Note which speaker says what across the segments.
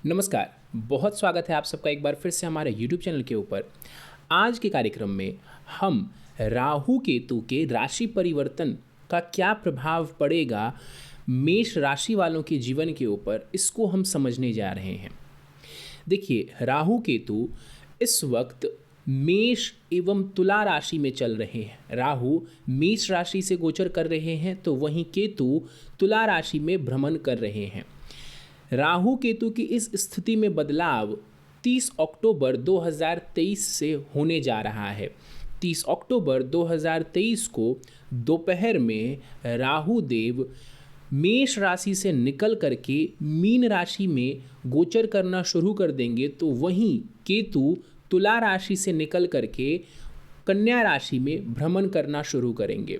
Speaker 1: नमस्कार। बहुत स्वागत है आप सबका एक बार फिर से हमारे YouTube चैनल के ऊपर। आज के कार्यक्रम में हम राहु केतु के राशि परिवर्तन का क्या प्रभाव पड़ेगा मेष राशि वालों के जीवन के ऊपर, इसको हम समझने जा रहे हैं। देखिए, राहु केतु इस वक्त मेष एवं तुला राशि में चल रहे हैं। राहु मेष राशि से गोचर कर रहे हैं, तो वहीं केतु तुला राशि में भ्रमण कर रहे हैं। राहु केतु की इस स्थिति में बदलाव 30 अक्टूबर 2023 से होने जा रहा है। 30 अक्टूबर 2023 को दोपहर में राहु देव मेष राशि से निकल करके मीन राशि में गोचर करना शुरू कर देंगे, तो वहीं केतु तुला राशि से निकल करके कन्या राशि में भ्रमण करना शुरू करेंगे।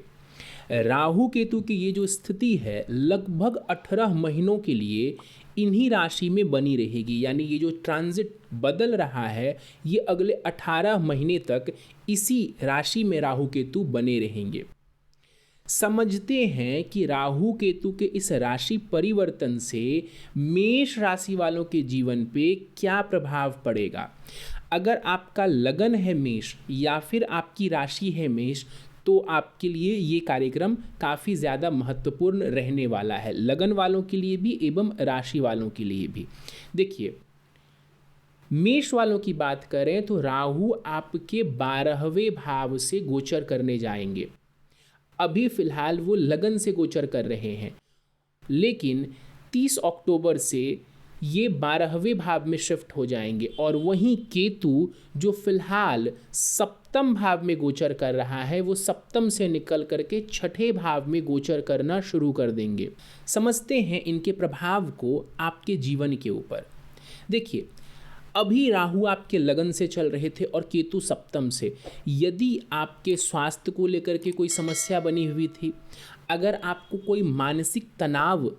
Speaker 1: राहु केतु की ये जो स्थिति है लगभग 18 महीनों के लिए इन्हीं राशि में बनी रहेगी, यानी ये जो ट्रांजिट बदल रहा है ये अगले 18 महीने तक इसी राशि में राहु केतु बने रहेंगे। समझते हैं कि राहु केतु के इस राशि परिवर्तन से मेष राशि वालों के जीवन पे क्या प्रभाव पड़ेगा। अगर आपका लगन है मेष या फिर आपकी राशि है मेष, तो आपके लिए ये कार्यक्रम काफ़ी ज़्यादा महत्वपूर्ण रहने वाला है, लगन वालों के लिए भी एवं राशि वालों के लिए भी। देखिए, मेष वालों की बात करें तो राहु आपके 12वें भाव से गोचर करने जाएंगे। अभी फिलहाल वो लगन से गोचर कर रहे हैं, लेकिन 30 अक्टूबर से ये 12वें भाव में शिफ्ट हो जाएंगे। और वहीं केतु जो फिलहाल सप्तम भाव में गोचर कर रहा है, वो सप्तम से निकल करके छठे भाव में गोचर करना शुरू कर देंगे। समझते हैं इनके प्रभाव को आपके जीवन के ऊपर। देखिए, अभी राहु आपके लगन से चल रहे थे और केतु सप्तम से। यदि आपके स्वास्थ्य को लेकर के कोई समस्या बनी हुई थी, अगर आपको कोई मानसिक तनाव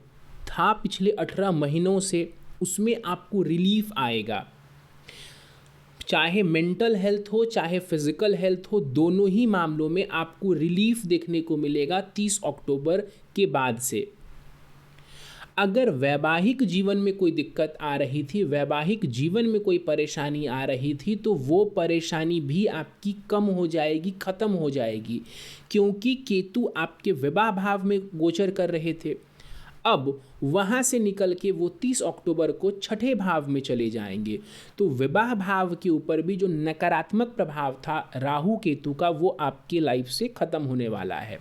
Speaker 1: था पिछले 18 महीनों से, उसमें आपको रिलीफ आएगा। चाहे मेंटल हेल्थ हो चाहे फिजिकल हेल्थ हो, दोनों ही मामलों में आपको रिलीफ देखने को मिलेगा 30 अक्टूबर के बाद से। अगर वैवाहिक जीवन में कोई दिक्कत आ रही थी, वैवाहिक जीवन में कोई परेशानी आ रही थी, तो वो परेशानी भी आपकी कम हो जाएगी, ख़त्म हो जाएगी, क्योंकि केतु आपके विवाह भाव में गोचर कर रहे थे। अब वहाँ से निकल के वो 30 अक्टूबर को छठे भाव में चले जाएंगे, तो विवाह भाव के ऊपर भी जो नकारात्मक प्रभाव था राहु केतु का, वो आपके लाइफ से ख़त्म होने वाला है।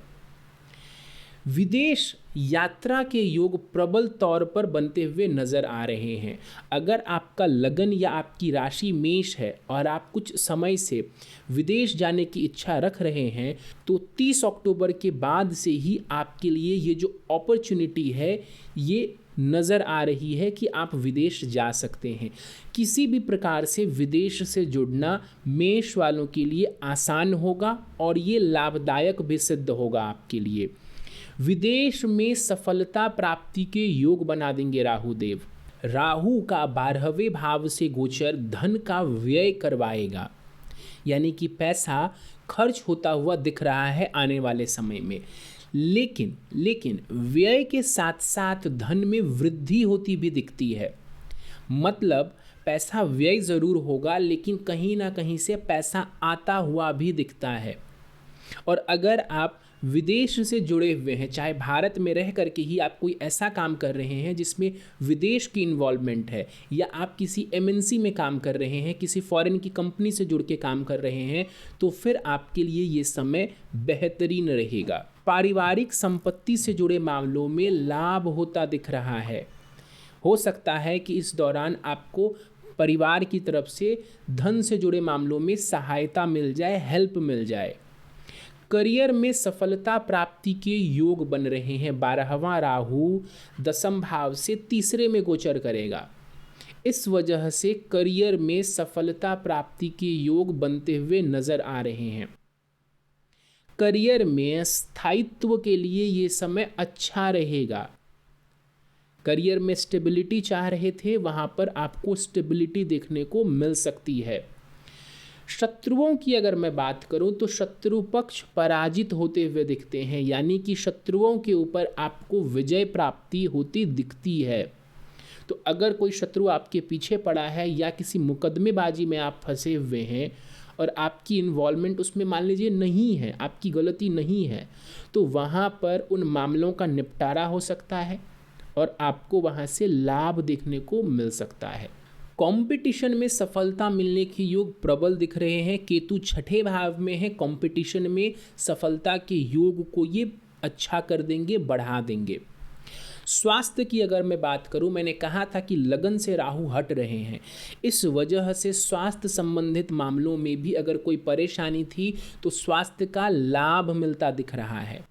Speaker 1: विदेश यात्रा के योग प्रबल तौर पर बनते हुए नज़र आ रहे हैं। अगर आपका लगन या आपकी राशि मेष है और आप कुछ समय से विदेश जाने की इच्छा रख रहे हैं, तो 30 अक्टूबर के बाद से ही आपके लिए ये जो अपॉर्चुनिटी है ये नज़र आ रही है कि आप विदेश जा सकते हैं। किसी भी प्रकार से विदेश से जुड़ना मेष वालों के लिए आसान होगा और ये लाभदायक भी सिद्ध होगा आपके लिए। विदेश में सफलता प्राप्ति के योग बना देंगे राहु देव। राहु का 12वें भाव से गोचर धन का व्यय करवाएगा, यानी कि पैसा खर्च होता हुआ दिख रहा है आने वाले समय में। लेकिन व्यय के साथ साथ धन में वृद्धि होती भी दिखती है। मतलब पैसा व्यय ज़रूर होगा, लेकिन कहीं ना कहीं से पैसा आता हुआ भी दिखता है। और अगर आप विदेश से जुड़े हुए हैं, चाहे भारत में रह करके ही आप कोई ऐसा काम कर रहे हैं जिसमें विदेश की इन्वॉल्वमेंट है, या आप किसी एमएनसी में काम कर रहे हैं, किसी फॉरेन की कंपनी से जुड़ के काम कर रहे हैं, तो फिर आपके लिए ये समय बेहतरीन रहेगा। पारिवारिक संपत्ति से जुड़े मामलों में लाभ होता दिख रहा है। हो सकता है कि इस दौरान आपको परिवार की तरफ से धन से जुड़े मामलों में सहायता मिल जाए, हेल्प मिल जाए। करियर में सफलता प्राप्ति के योग बन रहे हैं। 12वां राहु 10म भाव से तीसरे में गोचर करेगा। इस वजह से करियर में सफलता प्राप्ति के योग बनते हुए नजर आ रहे हैं। करियर में स्थायित्व के लिए ये समय अच्छा रहेगा। करियर में स्टेबिलिटी चाह रहे थे, वहाँ पर आपको स्टेबिलिटी देखने को मिल सकती है। शत्रुओं की अगर मैं बात करूं तो शत्रु पक्ष पराजित होते हुए दिखते हैं, यानी कि शत्रुओं के ऊपर आपको विजय प्राप्ति होती दिखती है। तो अगर कोई शत्रु आपके पीछे पड़ा है या किसी मुकदमेबाजी में आप फंसे हुए हैं और आपकी इन्वॉल्वमेंट उसमें मान लीजिए नहीं है, आपकी गलती नहीं है, तो वहाँ पर उन मामलों का निपटारा हो सकता है और आपको वहाँ से लाभ देखने को मिल सकता है। कंपटीशन में सफलता मिलने के योग प्रबल दिख रहे हैं। केतु छठे भाव में है, कंपटीशन में सफलता के योग को ये अच्छा कर देंगे, बढ़ा देंगे। स्वास्थ्य की अगर मैं बात करूं, मैंने कहा था कि लगन से राहु हट रहे हैं, इस वजह से स्वास्थ्य संबंधित मामलों में भी अगर कोई परेशानी थी तो स्वास्थ्य का लाभ मिलता दिख रहा है।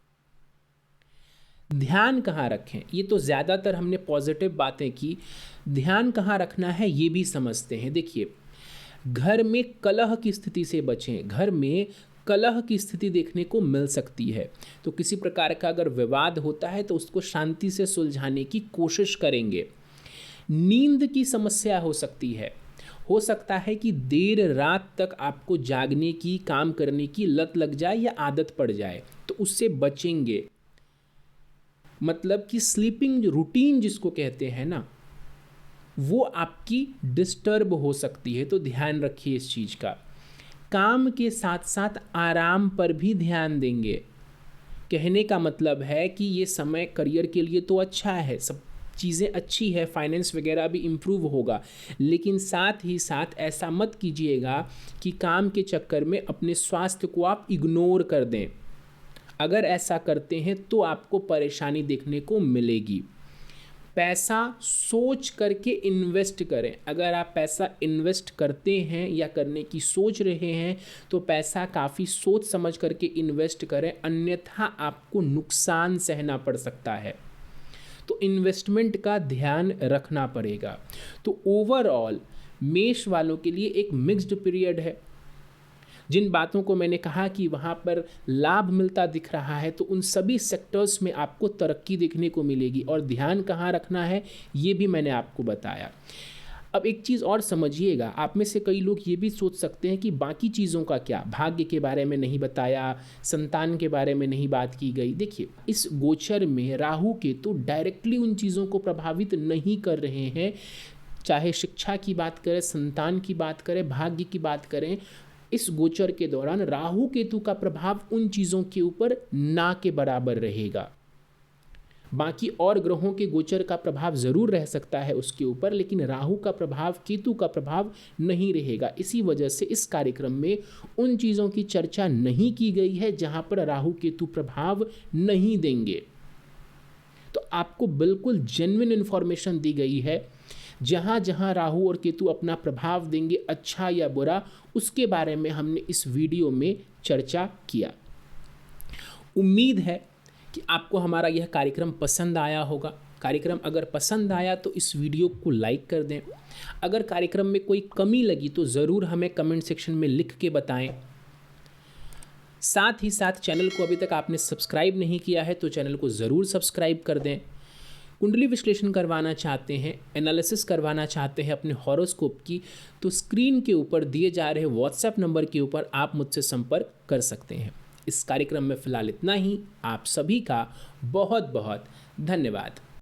Speaker 1: ध्यान कहाँ रखें, ये तो ज़्यादातर हमने पॉजिटिव बातें की, ध्यान कहाँ रखना है ये भी समझते हैं। देखिए, घर में कलह की स्थिति से बचें। घर में कलह की स्थिति देखने को मिल सकती है, तो किसी प्रकार का अगर विवाद होता है तो उसको शांति से सुलझाने की कोशिश करेंगे। नींद की समस्या हो सकती है, हो सकता है कि देर रात तक आपको जागने की, काम करने की लत लग जाए या आदत पड़ जाए, तो उससे बचेंगे। मतलब कि स्लीपिंग रूटीन जिसको कहते हैं ना, वो आपकी डिस्टर्ब हो सकती है, तो ध्यान रखिए इस चीज़ का। काम के साथ साथ आराम पर भी ध्यान देंगे। कहने का मतलब है कि ये समय करियर के लिए तो अच्छा है, सब चीज़ें अच्छी है, फाइनेंस वगैरह भी इम्प्रूव होगा, लेकिन साथ ही साथ ऐसा मत कीजिएगा कि काम के चक्कर में अपने स्वास्थ्य को आप इग्नोर कर दें। अगर ऐसा करते हैं तो आपको परेशानी देखने को मिलेगी। पैसा सोच करके इन्वेस्ट करें। अगर आप पैसा इन्वेस्ट करते हैं या करने की सोच रहे हैं तो पैसा काफ़ी सोच समझ करके इन्वेस्ट करें, अन्यथा आपको नुकसान सहना पड़ सकता है। तो इन्वेस्टमेंट का ध्यान रखना पड़ेगा। तो ओवरऑल मेष वालों के लिए एक मिक्स्ड पीरियड है। जिन बातों को मैंने कहा कि वहाँ पर लाभ मिलता दिख रहा है, तो उन सभी सेक्टर्स में आपको तरक्की देखने को मिलेगी। और ध्यान कहाँ रखना है ये भी मैंने आपको बताया। अब एक चीज़ और समझिएगा, आप में से कई लोग ये भी सोच सकते हैं कि बाकी चीज़ों का क्या, भाग्य के बारे में नहीं बताया, संतान के बारे में नहीं बात की गई। देखिए, इस गोचर में राहु केतु डायरेक्टली उन चीज़ों को प्रभावित नहीं कर रहे हैं। चाहे शिक्षा की बात करें, संतान की बात करें, भाग्य की बात करें, इस गोचर के दौरान राहु केतु का प्रभाव उन चीज़ों के ऊपर ना के बराबर रहेगा। बाकी और ग्रहों के गोचर का प्रभाव ज़रूर रह सकता है उसके ऊपर, लेकिन राहु का प्रभाव, केतु का प्रभाव नहीं रहेगा। इसी वजह से इस कार्यक्रम में उन चीज़ों की चर्चा नहीं की गई है जहाँ पर राहु केतु प्रभाव नहीं देंगे। तो आपको बिल्कुल जेन्युइन इन्फॉर्मेशन दी गई है। जहाँ जहाँ राहु और केतु अपना प्रभाव देंगे, अच्छा या बुरा, उसके बारे में हमने इस वीडियो में चर्चा किया। उम्मीद है कि आपको हमारा यह कार्यक्रम पसंद आया होगा। कार्यक्रम अगर पसंद आया तो इस वीडियो को लाइक कर दें। अगर कार्यक्रम में कोई कमी लगी तो ज़रूर हमें कमेंट सेक्शन में लिख के बताएं। साथ ही साथ चैनल को अभी तक आपने सब्सक्राइब नहीं किया है तो चैनल को ज़रूर सब्सक्राइब कर दें। कुंडली विश्लेषण करवाना चाहते हैं, एनालिसिस करवाना चाहते हैं अपने हॉरोस्कोप की, तो स्क्रीन के ऊपर दिए जा रहे व्हाट्सएप नंबर के ऊपर आप मुझसे संपर्क कर सकते हैं। इस कार्यक्रम में फ़िलहाल इतना ही। आप सभी का बहुत बहुत धन्यवाद।